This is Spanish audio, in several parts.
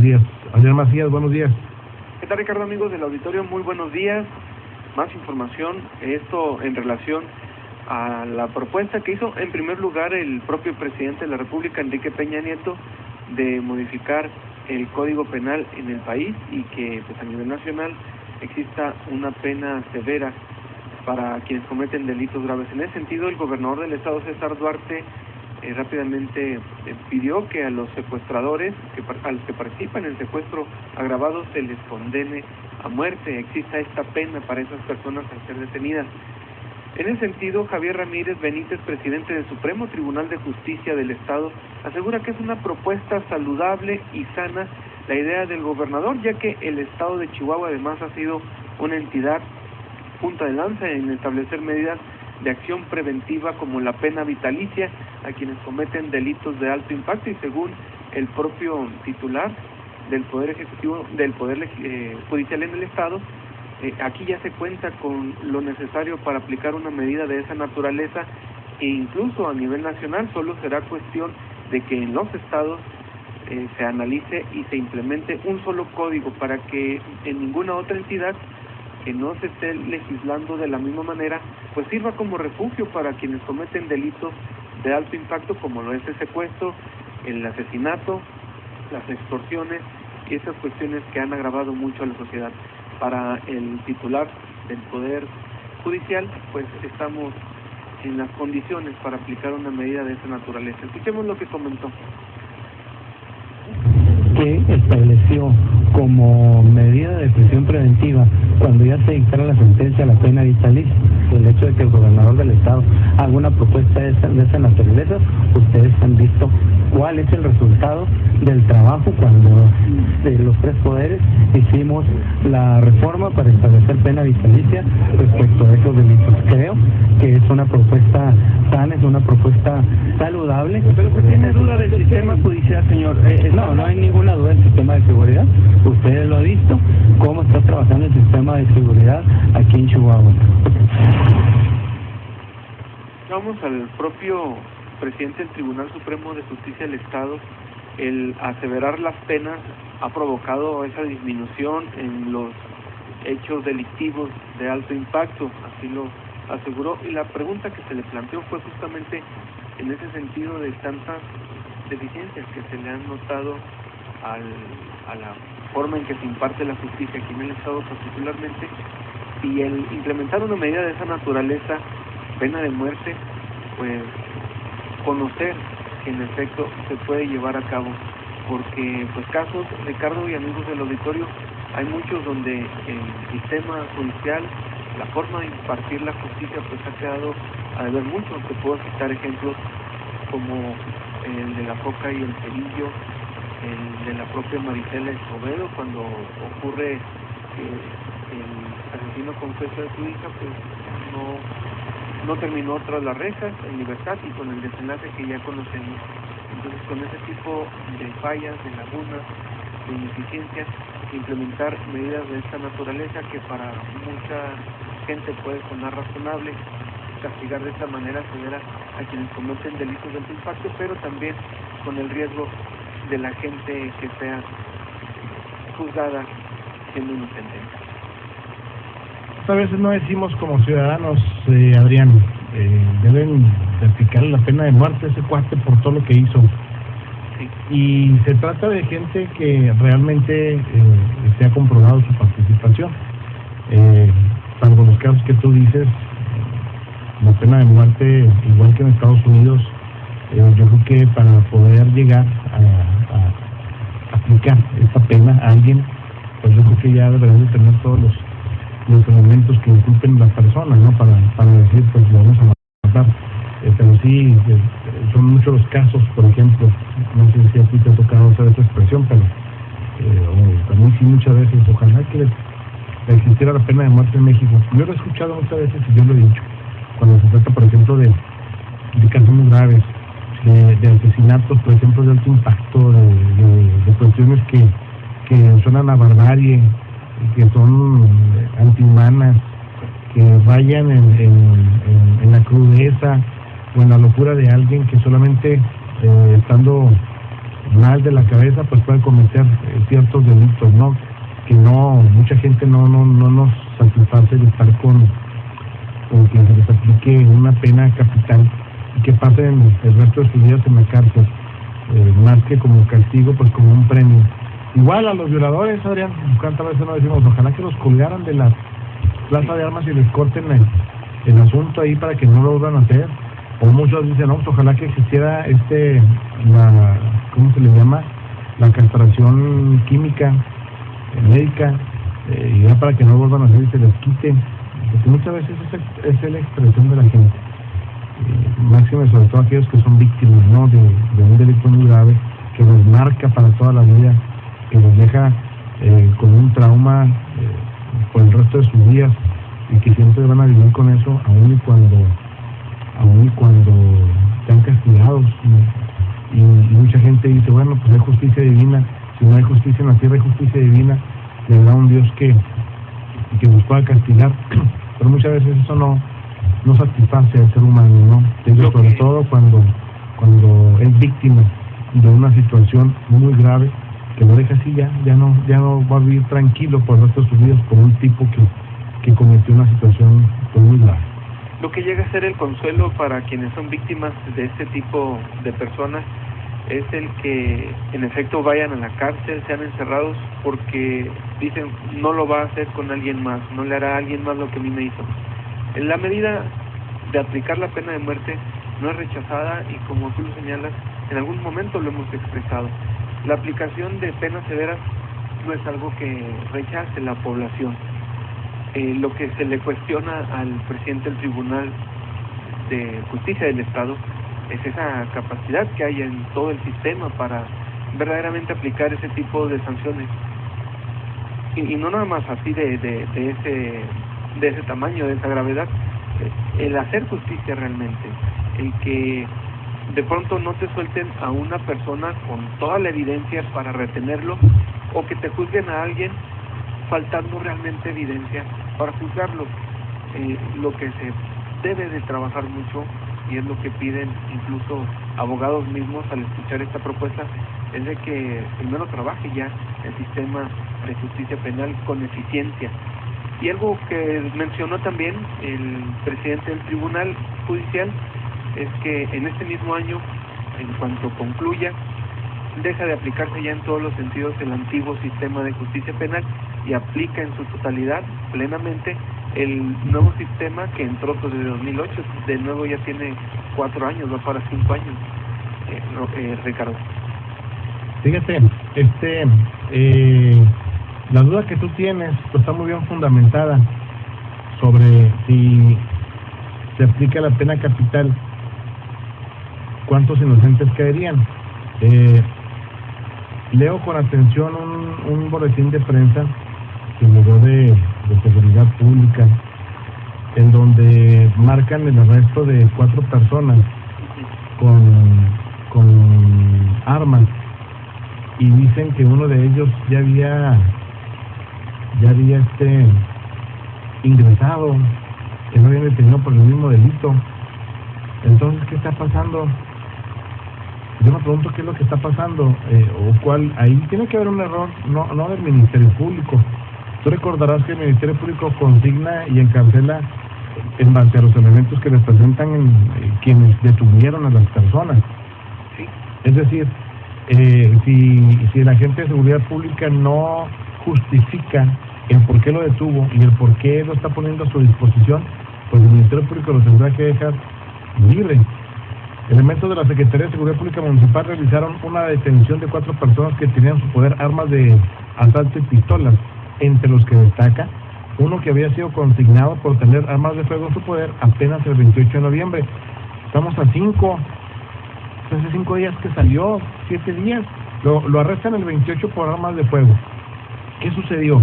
días. Adrián Macías, buenos días. ¿Qué tal, Ricardo, amigos del auditorio? Muy buenos días. Más información, esto en relación a la propuesta que hizo en primer lugar el propio presidente de la República, Enrique Peña Nieto, de modificar el Código Penal en el país y que pues a nivel nacional exista una pena severa para quienes cometen delitos graves. En ese sentido, el gobernador del estado, César Duarte, rápidamente pidió que a los secuestradores, a los que participan en secuestro agravado, se les condene a muerte, exista esta pena para esas personas al ser detenidas. En ese sentido, Javier Ramírez Benítez, presidente del Supremo Tribunal de Justicia del Estado, asegura que es una propuesta saludable y sana la idea del gobernador, ya que el estado de Chihuahua además ha sido una entidad punta de lanza en establecer medidas de acción preventiva como la pena vitalicia a quienes cometen delitos de alto impacto, y según el propio titular del Poder Ejecutivo, del Poder Judicial en el Estado, aquí ya se cuenta con lo necesario para aplicar una medida de esa naturaleza, e incluso a nivel nacional solo será cuestión de que en los estados se analice y se implemente un solo código para que en ninguna otra entidad que no se esté legislando de la misma manera, pues sirva como refugio para quienes cometen delitos de alto impacto como lo es el secuestro, el asesinato, las extorsiones y esas cuestiones que han agravado mucho a la sociedad. Para el titular del Poder Judicial, pues estamos en las condiciones para aplicar una medida de esa naturaleza. Escuchemos lo que comentó. Que estableció como medida de prisión preventiva, cuando ya se dictara la sentencia, la pena vitalicia. El hecho de que el gobernador del estado haga una propuesta de esa naturaleza, ustedes han visto cuál es el resultado del trabajo cuando de los tres poderes hicimos la reforma para establecer pena vitalicia respecto a esos delitos. Creo que es una propuesta sana, es una propuesta saludable. Pero ¿usted tiene duda del sistema judicial, señor? No hay ninguna duda del sistema de seguridad. Ustedes lo han visto, cómo está trabajando el sistema de seguridad aquí en Chihuahua. Vamos al propio presidente del Tribunal Supremo de Justicia del Estado. El aseverar las penas ha provocado esa disminución en los hechos delictivos de alto impacto, así lo aseguró, y la pregunta que se le planteó fue justamente en ese sentido de tantas deficiencias que se le han notado a la forma en que se imparte la justicia aquí en el Estado particularmente, y el implementar una medida de esa naturaleza, pena de muerte, pues conocer que en efecto se puede llevar a cabo, porque pues casos, Ricardo y amigos del auditorio, hay muchos donde el sistema judicial, la forma de impartir la justicia pues ha quedado a deber mucho. Te puedo citar ejemplos como el de la Foca y el Cerillo, el de la propia Marisela Escobedo, cuando ocurre que el asesino confeso de su hija pues no terminó tras las rejas en libertad y con el desenlace que ya conocemos. Entonces, con ese tipo de fallas, de lagunas, de ineficiencias, implementar medidas de esta naturaleza que para mucha gente puede sonar razonable, castigar de esta manera severa a quienes cometen delitos de alto impacto, pero también con el riesgo de la gente que sea juzgada siendo inocente. A veces no decimos como ciudadanos, Adrián, deben de aplicarle la pena de muerte a ese cuate por todo lo que hizo. Sí. Y se trata de gente que realmente se ha comprobado su participación. Salvo los casos que tú dices, la pena de muerte, igual que en Estados Unidos, yo creo que para poder llegar a aplicar esta pena a alguien, pues yo creo que ya deberían de tener todos los elementos que inculpen a la persona, ¿no? Para decir, pues lo vamos a matar. Pero sí, son muchos los casos, por ejemplo, no sé si a ti te ha tocado usar esa expresión, pero también sí muchas veces, ojalá que existiera la pena de muerte en México. Yo lo he escuchado muchas veces y yo lo he dicho, cuando se trata, por ejemplo, de casos muy graves, de asesinatos, por ejemplo, de alto impacto, de cuestiones que suenan a barbarie, que son antihumanas, que rayan en la crudeza o en la locura de alguien que solamente estando mal de la cabeza, pues puede cometer ciertos delitos, ¿no? Que no, mucha gente no nos satisface de estar con que se les aplique una pena capital y que pasen el resto de sus días en la cárcel, más que como castigo, pues como un premio. Igual a los violadores, Adrián, cuántas veces nos decimos, ojalá que los colgaran de la plaza de armas y les corten el asunto ahí para que no lo vuelvan a hacer. O muchos dicen, no, pues ojalá que existiera ¿cómo se le llama? La castración química, médica, y ya para que no vuelvan a hacer y se les quite. Porque muchas veces es la expresión de la gente, máximo sobre todo aquellos que son víctimas, ¿no? de un delito muy grave que los marca para toda la vida, que los deja con un trauma por el resto de sus días y que siempre van a vivir con eso aún y cuando están castigados, ¿no? Y mucha gente dice, bueno, pues hay justicia divina, si no hay justicia en la tierra hay justicia divina, le da un Dios que nos pueda castigar, pero muchas veces eso no satisface al ser humano, ¿no? Sobre todo cuando es víctima de una situación muy grave, que lo deja así, ya no va a vivir tranquilo por el resto de sus vidas por un tipo que cometió una situación pues, muy grave. Lo que llega a ser el consuelo para quienes son víctimas de este tipo de personas es el que en efecto vayan a la cárcel, sean encerrados, porque dicen, no lo va a hacer con alguien más, no le hará a alguien más lo que a mí me hizo. En la medida de aplicar la pena de muerte no es rechazada y, como tú lo señalas, en algún momento lo hemos expresado. La aplicación de penas severas no es algo que rechace la población. Lo que se le cuestiona al presidente del Tribunal de Justicia del Estado es esa capacidad que hay en todo el sistema para verdaderamente aplicar ese tipo de sanciones. Y no nada más así de ese tamaño, de esa gravedad, el hacer justicia realmente, el que de pronto no te suelten a una persona con toda la evidencia para retenerlo, o que te juzguen a alguien faltando realmente evidencia para juzgarlo. Lo que se debe de trabajar mucho, y es lo que piden incluso abogados mismos al escuchar esta propuesta, es de que primero trabaje ya el sistema de justicia penal con eficiencia. Y algo que mencionó también el presidente del Tribunal Judicial es que en este mismo año, en cuanto concluya, deja de aplicarse ya en todos los sentidos el antiguo sistema de justicia penal y aplica en su totalidad, plenamente, el nuevo sistema que entró desde 2008, de nuevo ya tiene 4 años, va para 5 años, Ricardo. Fíjate, la duda que tú tienes pues, está muy bien fundamentada sobre si se aplica la pena capital, ¿cuántos inocentes caerían? Leo con atención un boletín de prensa que llegó de Seguridad Pública, en donde marcan el arresto de 4 personas con armas, y dicen que uno de ellos ya había ingresado, que no había detenido por el mismo delito. Entonces, ¿qué está pasando? Yo me pregunto qué es lo que está pasando, o cuál. Ahí tiene que haber un error, no del Ministerio Público. Tú recordarás que el Ministerio Público consigna y encarcela en base a los elementos que les presentan quienes detuvieron a las personas. Sí. Es decir, si el agente de seguridad pública no justifica el por qué lo detuvo y el por qué lo está poniendo a su disposición, pues el Ministerio Público lo tendrá que dejar libre. Elementos de la Secretaría de Seguridad Pública Municipal realizaron una detención de 4 personas que tenían en su poder armas de asalto y pistolas, entre los que destaca uno que había sido consignado por tener armas de fuego en su poder apenas el 28 de noviembre. Estamos a 5, hace 5 días que salió, 7 días. Lo arrestan el 28 por armas de fuego. ¿Qué sucedió?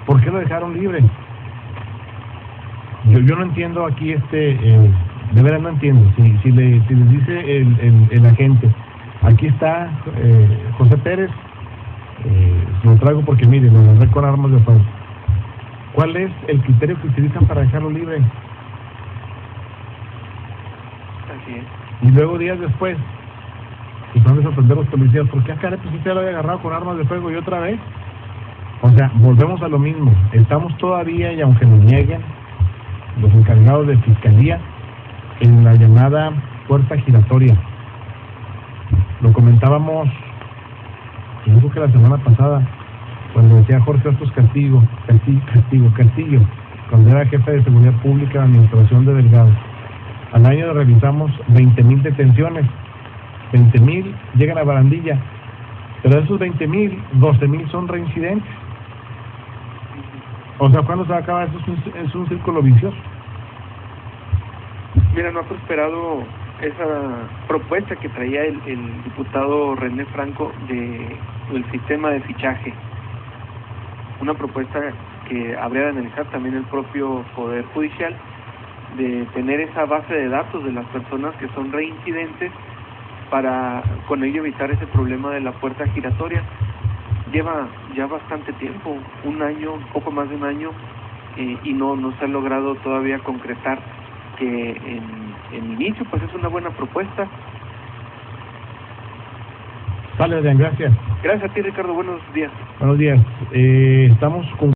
¿Por qué lo dejaron libre? Yo no entiendo aquí de verdad no entiendo. Si les dice el agente, aquí está José Pérez, lo traigo porque mire, lo agarré con armas de fuego. ¿Cuál es el criterio que utilizan para dejarlo libre? Así es. Y luego días después pues van a sorprender los policías, porque acá pues usted lo había agarrado con armas de fuego y otra vez. O sea, volvemos a lo mismo, estamos todavía, y aunque nos nieguen los encargados de fiscalía, en la llamada puerta giratoria. Lo comentábamos, yo creo que la semana pasada, cuando decía Jorge Ostos Castillo, cuando era jefe de Seguridad Pública de Administración de Delgado. Al año revisamos 20,000 detenciones, 20,000 llegan a barandilla, pero de esos 20,000, 12,000 son reincidentes. O sea, ¿cuándo se va a acabar? Eso es un círculo vicioso. Mira, no ha prosperado esa propuesta que traía el diputado René Franco del sistema de fichaje. Una propuesta que habría de analizar también el propio Poder Judicial, de tener esa base de datos de las personas que son reincidentes para con ello evitar ese problema de la puerta giratoria. Lleva ya bastante tiempo, un año, poco más de un año, y no se ha logrado todavía concretar, que en inicio pues es una buena propuesta. Sale, Adrián, gracias. Gracias a ti, Ricardo, buenos días. Buenos días. Estamos con